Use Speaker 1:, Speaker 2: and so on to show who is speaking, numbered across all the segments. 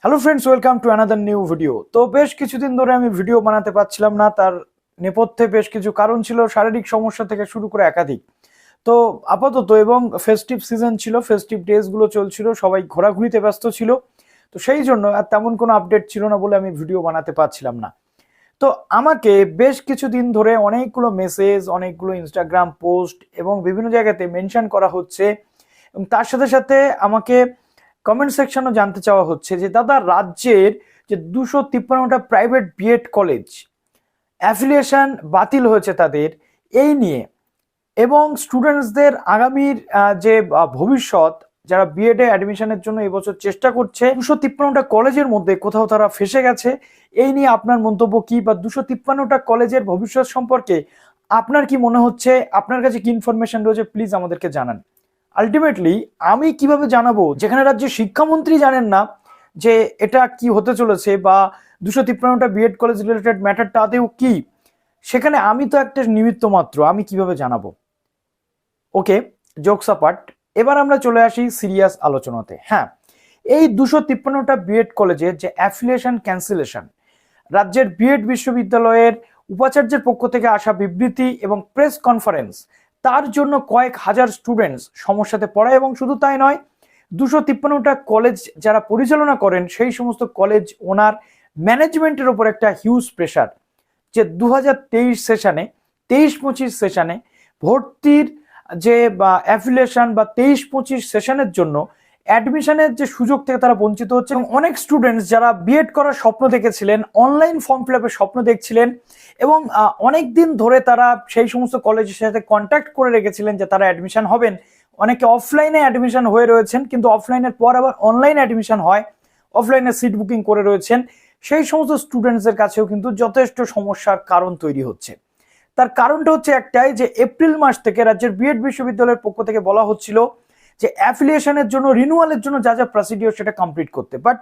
Speaker 1: Hello friends, welcome to another new video. তো বেশ কিছুদিন ধরে আমি ভিডিও বানাতে পারছিলাম না, তার নেপথ্যে বেশ কিছু কারণ ছিল, শারীরিক সমস্যা থেকে শুরু করে একাধিক। তো আপাতত এবং ফেস্টিভ সিজন ছিল, ফেস্টিভ ডেজগুলো চলছিল, সবাই ঘোরাঘুরিতে ব্যস্ত ছিল, তো সেই জন্য আর তেমন কোনো আপডেট ছিল না বলে আমি ভিডিও বানাতে পারছিলাম না। তো আমাকে বেশ কিছুদিন ধরে অনেকগুলো মেসেজ, অনেকগুলো ইনস্টাগ্রাম পোস্ট এবং বিভিন্ন জায়গাতে মেনশন করা হচ্ছে, এবং তার সাথে সাথে আমাকে কমেন্ট সেকশনও জানতে চাওয়া হচ্ছে যে দাদা, রাজ্যের যে 253টা প্রাইভেট বিএড কলেজ অ্যাফিলিয়েশন বাতিল হয়েছে তাদের, এই নিয়ে এবং স্টুডেন্টসদের আগামীর যে ভবিষ্যৎ, যারা বিএডে অ্যাডমিশনের জন্য এবছর চেষ্টা করছে, 253টা কলেজের মধ্যে কোথাও তারা ফেসে গেছে, এই নিয়ে আপনার মন্তব্য কি? বা 253টা কলেজের ভবিষ্যৎ সম্পর্কে আপনার কি মনে হচ্ছে? আপনার কাছে কি ইনফরমেশন রয়েছে, প্লিজ আমাদেরকে জানান। আলটিমেটলি আমি কিভাবে জানাবো, যেখানে রাজ্যের শিক্ষামন্ত্রী জানেন না যে এটা কি হতে চলেছে, বা 253টা বিএড কলেজ রিলেটেড ম্যাটারটা আদেও কি, সেখানে আমি তো একটা নিমিত্ত মাত্র, আমি কিভাবে জানাবো? ওকে, জোকস অ্যাপার্ট, এবার আমরা চলে আসি সিরিয়াস আলোচনাতে। হ্যাঁ, এই 253টা বিএড কলেজের যে অ্যাফিলিয়েশন ক্যান্সেলেশন, রাজ্যের বিএড বিশ্ববিদ্যালয়ের উপাচার্যের পক্ষ থেকে আসা বিবৃতি এবং প্রেস কনফারেন্স, তার জন্য কয়েক হাজার স্টুডেন্টস সমস্যাতে পড়ে। এবং শুধু তাই নয়, 253টা কলেজ যারা পরিচালনা করেন, সেই সমস্ত কলেজ ওনার ম্যানেজমেন্টের ওপর একটা হিউজ প্রেশার, যে 2023 সেশনে, 23-25 সেশনে ভর্তির যে অ্যাফিলিয়েশন বা 23-25 সেশনের জন্য অ্যাডমিশনের যে সুযোগ থেকে তারা বঞ্চিত হচ্ছে। এবং অনেক স্টুডেন্টস যারা বিএড করার স্বপ্ন দেখেছিলেন, অনলাইন ফর্ম ফিল আপের স্বপ্ন দেখছিলেন, এবং অনেক দিন ধরে তারা সেই সমস্ত কলেজের সাথে কন্ট্যাক্ট করে রেখেছিলেন যে তারা অ্যাডমিশন হবেন। অনেকে অফলাইনে অ্যাডমিশন হয়ে রয়েছেন, কিন্তু অফলাইনের পর আবার অনলাইন অ্যাডমিশন হয়, অফলাইনে সিট বুকিং করে রয়েছেন। সেই সমস্ত স্টুডেন্টসদের কাছেও কিন্তু যথেষ্ট সমস্যার কারণ তৈরি হচ্ছে। তার কারণটা হচ্ছে একটাই, যে এপ্রিল মাস থেকে রাজ্যের বিএড বিশ্ববিদ্যালয়ের পক্ষ থেকে বলা হচ্ছিল যে অ্যাফিলিয়েশনের জন্য, রিনিউয়ালের জন্য যা যা প্রসিডিওর সেটা কমপ্লিট করতে। বাট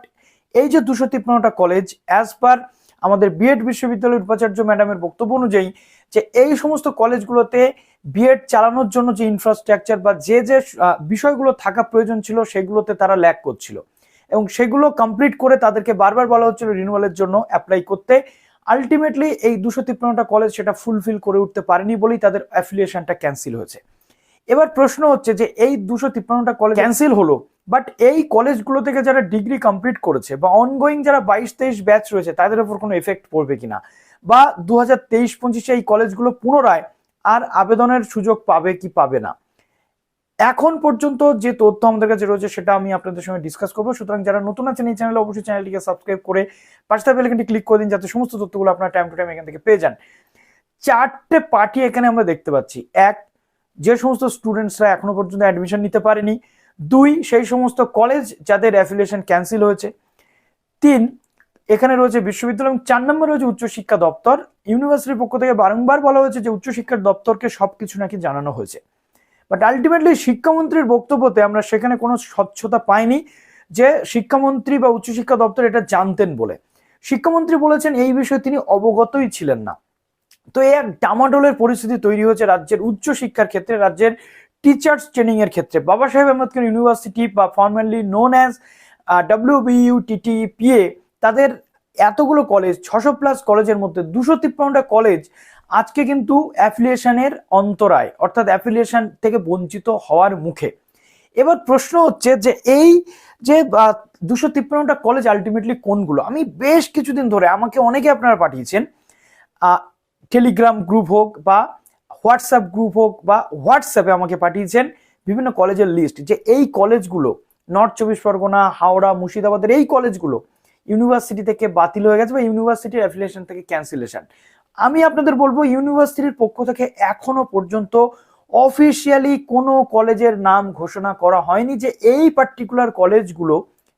Speaker 1: এই যে 253টা কলেজ, অ্যাজ পার আমাদের বিএড বিশ্ববিদ্যালয়ের উপাচার্য ম্যাডামের বক্তব্য অনুযায়ী, যে এই সমস্ত কলেজগুলোতে বিএড চালানোর জন্য যে ইনফ্রাস্ট্রাকচার বা যে যে বিষয়গুলো থাকা প্রয়োজন ছিল, সেগুলোতে তারা ল্যাক করছিল, এবং সেগুলো কমপ্লিট করে তাদেরকে বারবার বলা হচ্ছিল রিনিউয়ালের জন্য অ্যাপ্লাই করতে। আলটিমেটলি এই 253টা কলেজ সেটা ফুলফিল করে উঠতে পারেনি বলেই তাদের অ্যাফিলিয়েশনটা ক্যান্সেল হয়েছে। এবার প্রশ্ন হচ্ছে যে এই 253টা কলেজ ক্যান্সেল হলো, বাট এই কলেজগুলো থেকে যারা ডিগ্রি কমপ্লিট করেছে বা অনগোয়িং যারা 22-23 ব্যাচ রয়েছে, তাদের উপর কোনো এফেক্ট পড়বে কিনা, বা 2023-25 এই কলেজগুলো পুনরায় আর আবেদনের সুযোগ পাবে কি পাবে না, এখন পর্যন্ত যে তথ্য আমাদের কাছে রয়েছে সেটা আমি আপনাদের সঙ্গে ডিসকাস করবো। সুতরাং যারা নতুন আছেন এই চ্যানেলে, অবশ্যই চ্যানেলটিকে সাবস্ক্রাইব করে পাশে থাকা বেল আইকনটি ক্লিক করে দিন, যাতে সমস্ত তথ্যগুলো আপনারা টাইম টু টাইম এখান থেকে পেয়ে যান। চারটে পার্টি এখানে আমরা দেখতে পাচ্ছি। এক, যে সমস্ত স্টুডেন্টসরা এখনো পর্যন্ত অ্যাডমিশন নিতে পারেনি। দুই, সেই সমস্ত কলেজ যাদের অ্যাফিলিয়েশন ক্যান্সেল হয়েছে। তিন, এখানে রয়েছে বিশ্ববিদ্যালয়। এবং 4 নম্বর রয়েছে উচ্চশিক্ষা দপ্তর। ইউনিভার্সিটির পক্ষ থেকে বারংবার বলা হয়েছে যে উচ্চশিক্ষার দপ্তরকে সবকিছু নাকি জানানো হয়েছে, বাট আলটিমেটলি শিক্ষামন্ত্রীর বক্তব্যতে আমরা সেখানে কোনো স্বচ্ছতা পাইনি যে শিক্ষামন্ত্রী বা উচ্চশিক্ষা দপ্তর এটা জানতেন বলে। শিক্ষামন্ত্রী বলেছেন এই বিষয়ে তিনি অবগতই ছিলেন না। তো এই এক ডামাডোলের পরিস্থিতি তৈরি হয়েছে রাজ্যের উচ্চশিক্ষার ক্ষেত্রে, রাজ্যের টিচার্স ট্রেনিং এর ক্ষেত্রে। বাবাসাহেব আম্বেদকর ইউনিভার্সিটি বা ফর্মালি নোন অ্যাজ wbuttepa, তাদের এতগুলো কলেজ, 600+ কলেজের মধ্যে 253টা কলেজ আজকে কিন্তু অ্যাফিলিয়েশনের অন্তরায়, অর্থাৎ অ্যাফিলিয়েশন থেকে বঞ্চিত হওয়ার মুখে। এবার প্রশ্ন হচ্ছে যে এই যে 253টা কলেজ আলটিমেটলি কোনগুলো? আমি বেশ কিছুদিন ধরে, আমাকে অনেকে আপনারা পাঠিয়েছেন, টেলিগ্রাম গ্রুপ হোক বা হোয়াটসঅ্যাপ গ্রুপ হোক বা হোয়াটসঅ্যাপে আমাকে পাঠিয়েছেন বিভিন্ন কলেজের লিস্ট, যে এই কলেজগুলো নর্থ 24 পরগনা, হাওড়া, মুর্শিদাবাদের এই কলেজগুলো ইউনিভার্সিটি থেকে বাতিল হয়ে গেছে বা ইউনিভার্সিটির অ্যাফিলিয়েশন থেকে ক্যান্সেলেশন। আমি আপনাদের বলবো, ইউনিভার্সিটির পক্ষ থেকে এখনো পর্যন্ত অফিসিয়ালি কোনো কলেজের নাম ঘোষণা করা হয়নি যে এই পার্টিকুলার কলেজগুলো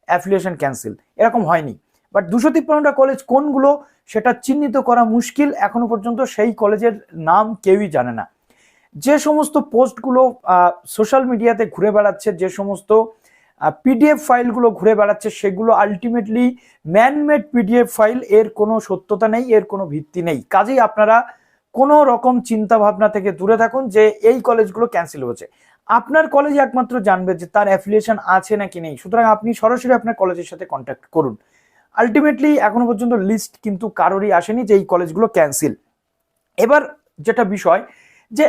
Speaker 1: অ্যাফিলিয়েশন ক্যান্সেল, এরকম হয়নি। বাট 253টা কলেজ কোনগুলো সেটা চিহ্নিত করা মুশকিল, এখনো পর্যন্ত সেই কলেজের নাম কেউই জানে না। যে সমস্ত পোস্টগুলো সোশ্যাল মিডিয়াতে ঘুরে বেড়াচ্ছে, যে সমস্ত পিডিএফ ফাইলগুলো ঘুরে বেড়াচ্ছে, সেগুলো আলটিমেটলি ম্যানমেড পিডিএফ ফাইল, এর কোনো সত্যতা নেই, এর কোনো ভিত্তি নেই। কাজেই আপনারা কোনো রকম চিন্তা ভাবনা থেকে দূরে থাকুন যে এই কলেজগুলো ক্যান্সেল হয়েছে। আপনার কলেজ একমাত্র জানবে যে তার অ্যাফিলিয়েশন আছে নাকি নেই। সুতরাং আপনি সরাসরি আপনার কলেজের সাথে কন্ট্যাক্ট করুন। আলটিমেটলি এখনো পর্যন্ত লিস্ট কিন্তু কারোরই আসেনি যে এই কলেজগুলো ক্যান্সেল। এবার যেটা বিষয় যে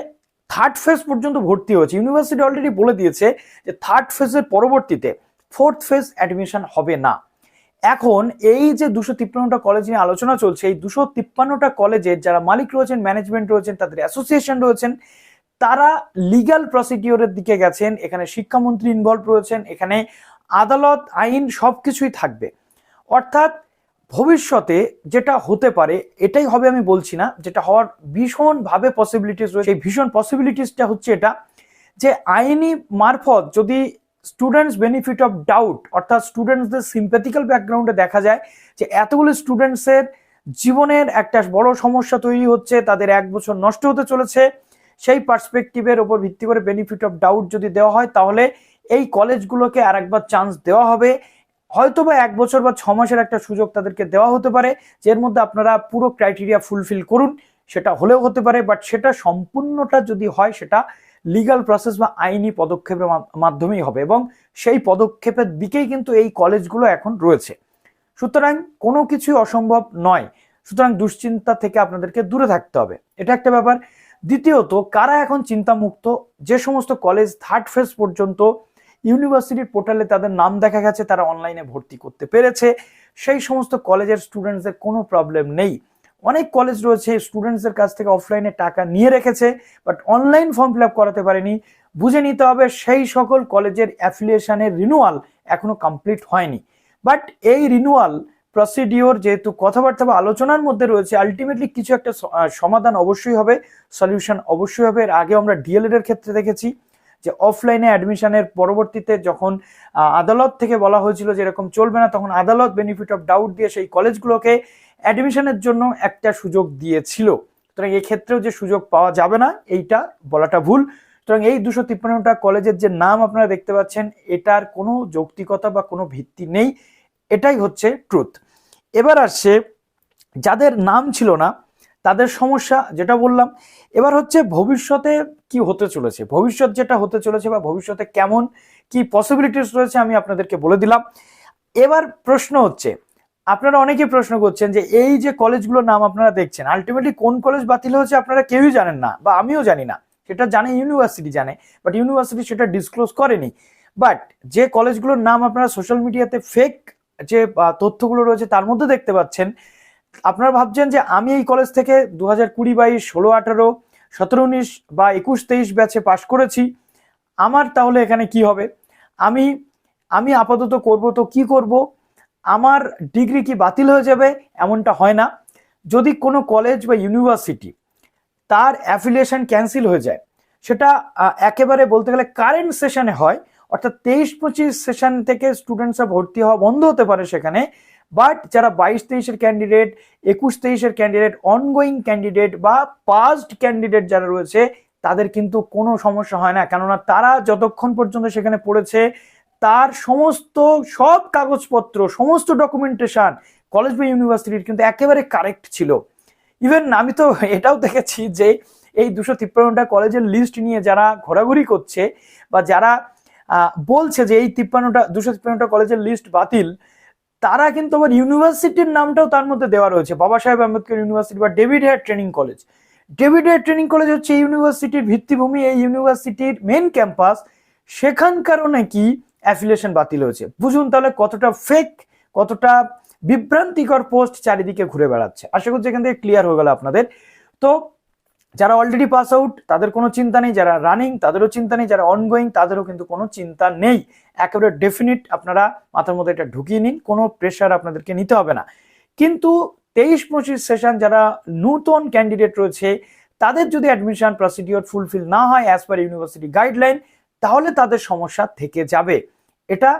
Speaker 1: থার্ড ফেজ পর্যন্ত ভর্তি হয়েছে, ইউনিভার্সিটি অলরেডি বলে দিয়েছে যে থার্ড ফেজের পরবর্তীতে ফোর্থ ফেজ অ্যাডমিশন হবে না। এখন এই যে 253টা কলেজ নিয়ে আলোচনা চলছে, এই 253টা কলেজের যারা মালিক রয়েছেন, ম্যানেজমেন্ট রয়েছেন, তাদের অ্যাসোসিয়েশন রয়েছেন, তারা লিগ্যাল প্রসিডিওরের দিকে গেছেন। এখানে শিক্ষামন্ত্রী ইনভলভ রয়েছেন, এখানে আদালত, আইন সবকিছুই থাকবে। অর্থাৎ ভবিষ্যতে যেটা হতে পারে এটাই হবে আমি বলছি না, যেটা হওয়ার ভীষণভাবে পসিবিলিটিস রয়েছে। এই ভীষণ পসিবিলিটিসটা হচ্ছে এটা যে আইনি মারফত যদি স্টুডেন্টস বেনিফিট অফ ডাউট, অর্থাৎ স্টুডেন্টসদের সিম্প্যাথিক্যাল ব্যাকগ্রাউন্ডে দেখা যায় যে এতগুলো স্টুডেন্টসের জীবনের একটা বড় সমস্যা তৈরি হচ্ছে, তাদের 1 বছর নষ্ট হতে চলেছে, সেই পার্সপেক্টিভের উপর ভিত্তি করে বেনিফিট অফ ডাউট যদি দেওয়া হয় তাহলে এই কলেজগুলোকে আর একবার চান্স দেওয়া হবে। হয়তো বা 1 বছর বা 6 মাসের একটা সুযোগ তাদেরকে দেওয়া হতে পারে, যের মধ্যে আপনারা পুরো ক্রাইটেরিয়া ফুলফিল করুন, সেটা হলেও হতে পারে। বাট সেটা সম্পূর্ণটা যদি হয় সেটা লিগ্যাল প্রসেস বা আইনি পদক্ষেপের মাধ্যমেই হবে, এবং সেই পদক্ষেপের দিকেই কিন্তু এই কলেজগুলো এখন রয়েছে। সুতরাং কোনো কিছুই অসম্ভব নয়। সুতরাং দুশ্চিন্তা থেকে আপনাদেরকে দূরে থাকতে হবে, এটা একটা ব্যাপার। দ্বিতীয়ত, কারা এখন চিন্তামুক্ত? যে সমস্ত কলেজ থার্ড ফেজ পর্যন্ত ইউনিভার্সিটির পোর্টালে তাদের নাম দেখা গেছে, তারা অনলাইনে ভর্তি করতে পেরেছে, সেই সমস্ত কলেজের স্টুডেন্টসদের কোনো প্রবলেম নেই। অনেক কলেজ রয়েছে স্টুডেন্টসদের কাছ থেকে অফলাইনে টাকা নিয়ে রেখেছে, but online form fill up করাতে পারেনি। বুঝে নিতে হবে সেই সকল কলেজের অ্যাফিলিয়েশনের রিনিউয়াল এখনো কমপ্লিট হয়নি। বাট এই রিনিউয়াল প্রসিডিওর যেহেতু কথাবার্তা বা আলোচনার মধ্যে রয়েছে, আলটিমেটলি কিছু একটা সমাধান অবশ্যই হবে, সলিউশন অবশ্যই হবে। এর আগে আমরা ডিএলএড এর ক্ষেত্রে দেখেছি যে অফলাইনে অ্যাডমিশনের পরবর্তীতে যখন আদালত থেকে বলা হয়েছিল যে এরকম চলবে না, তখন আদালত বেনিফিট অফ ডাউট দিয়ে সেই কলেজগুলোকে অ্যাডমিশনের জন্য একটা সুযোগ দিয়েছিল। সুতরাং এই ক্ষেত্রেও যে সুযোগ পাওয়া যাবে না এইটা বলাটা ভুল। সুতরাং এই 253টা কলেজের যে নাম আপনারা দেখতে পাচ্ছেন এটার কোনো যৌক্তিকতা বা কোনো ভিত্তি নেই, এটাই হচ্ছে ট্রুথ। এবার আসছে যাদের নাম ছিল না তাদের সমস্যা, যেটা বললাম। এবার হচ্ছে ভবিষ্যতে কি হতে চলেছে, ভবিষ্যৎ যেটা হতে চলেছে বা ভবিষ্যতে কেমন কি পসিবিলিটিস রয়েছে আমি আপনাদেরকে বলে দিলাম। এবার প্রশ্ন হচ্ছে, আপনারা অনেকেই প্রশ্ন করছেন যে এই যে কলেজগুলোর নাম আপনারা দেখছেন, আলটিমেটলি কোন কলেজ বাতিল হয়েছে আপনারা কেউই জানেন না, বা আমিও জানি না। সেটা জানে ইউনিভার্সিটি জানে, বাট ইউনিভার্সিটি সেটা ডিসক্লোজ করেনি। বাট যে কলেজগুলোর নাম আপনারা সোশ্যাল মিডিয়াতে ফেক যে তথ্যগুলো রয়েছে তার মধ্যে দেখতে পাচ্ছেন, আপনারা ভাবছেন যে আমি এই কলেজ থেকে 2020-22, 16-18, 17-19 বা 21-23 ব্যাচে পাশ করেছি, আমার তাহলে এখানে কি হবে? আমি আমি আপাতত করব তো কি করব? আমার ডিগ্রি কি বাতিল হয়ে যাবে? এমনটা হয় না। যদি কোনো কলেজ বা ইউনিভার্সিটি তার অ্যাফিলিয়েশন ক্যান্সেল হয়ে যায়, সেটা একেবারে বলতে গেলে কারেন্ট সেশনে হয়, অর্থাৎ 23-25 সেশন থেকে স্টুডেন্টসরা ভর্তি হওয়া বন্ধ হতে পারে সেখানে। বাট যারা 22-23-এর ক্যান্ডিডেট, 21-23-এর ক্যান্ডিডেট, অনগোয়িং ক্যান্ডিডেট বা পাস্ট ক্যান্ডিডেট যারা রয়েছে, তাদের কিন্তু কোনো সমস্যা হয় না। কেননা তারা যতক্ষণ পর্যন্ত সেখানে পড়েছে তার সব কাগজপত্র, সমস্ত ডকুমেন্টেশন কলেজ বা ইউনিভার্সিটির কিন্তু একেবারে কারেক্ট ছিল। ইভেন আমি তো এটাও দেখেছি যে এই 253টা কলেজের লিস্ট নিয়ে যারা ঘোরাঘুরি করছে বা যারা বলছে যে এই 253টা কলেজের লিস্ট বাতিল, তারা কিন্তু আবার ইউনিভার্সিটির নামটাও তার মধ্যে দেওয়া রয়েছে, বাবাসাহেব আম্বেদকর ইউনিভার্সিটি বা David Hare training college. David Hare training college হচ্ছে এই ইউনিভার্সিটির ভিত্তিভূমি, এই ইউনিভার্সিটির মেন ক্যাম্পাস, সেখানকারও নাকি অ্যাফিলিয়েশন বাতিল হয়েছে। বুঝুন তাহলে কতটা ফেক, কতটা বিভ্রান্তিকর পোস্ট চারিদিকে ঘুরে বেড়াচ্ছে। আশা করছি এখান থেকে ক্লিয়ার হয়ে গেল আপনাদের। তো যারা অলরেডি পাস আউট তাদের কোনো চিন্তা নেই, যারা রানিং তাদেরও চিন্তা নেই, যারা অনগোয়িং তাদেরও কিন্তু কোনো চিন্তা নেই। একেবারে ডেফিনিট আপনারা মাথার মধ্যে এটা ঢুকিয়ে নিন, কোনো প্রেশার আপনাদেরকে নিতে হবে না। কিন্তু 23-25 সেশন যারা নতুন ক্যান্ডিডেট রয়েছে, তাদের যদি অ্যাডমিশন প্রসিডিওর ফুলফিল না হয় অ্যাজ পার ইউনিভার্সিটি গাইডলাইন, তাহলে তাদের সমস্যা থেকে যাবে, এটা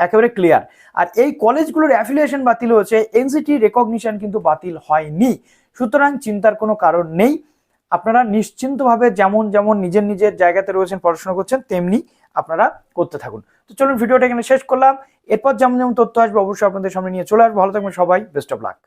Speaker 1: একেবারে ক্লিয়ার। আর এই কলেজগুলোর অ্যাফিলিয়েশন বাতিল হয়েছে, এনসিটি রেকগনিশন কিন্তু বাতিল হয়নি। সুতরাং চিন্তার কোনো কারণ নেই। আপনারা নিশ্চিন্তভাবে যেমন যেমন নিজের নিজের জায়গাতে রয়েছেন, পড়াশোনা করছেন, তেমনি আপনারা করতে থাকুন। তো চলুন ভিডিওটা এখানে শেষ করলাম। এরপর যেমন যেমন তথ্য আসবে অবশ্যই আপনাদের সামনে নিয়ে চলে আসবো। ভালো থাকবেন সবাই, বেস্ট অফ লাক।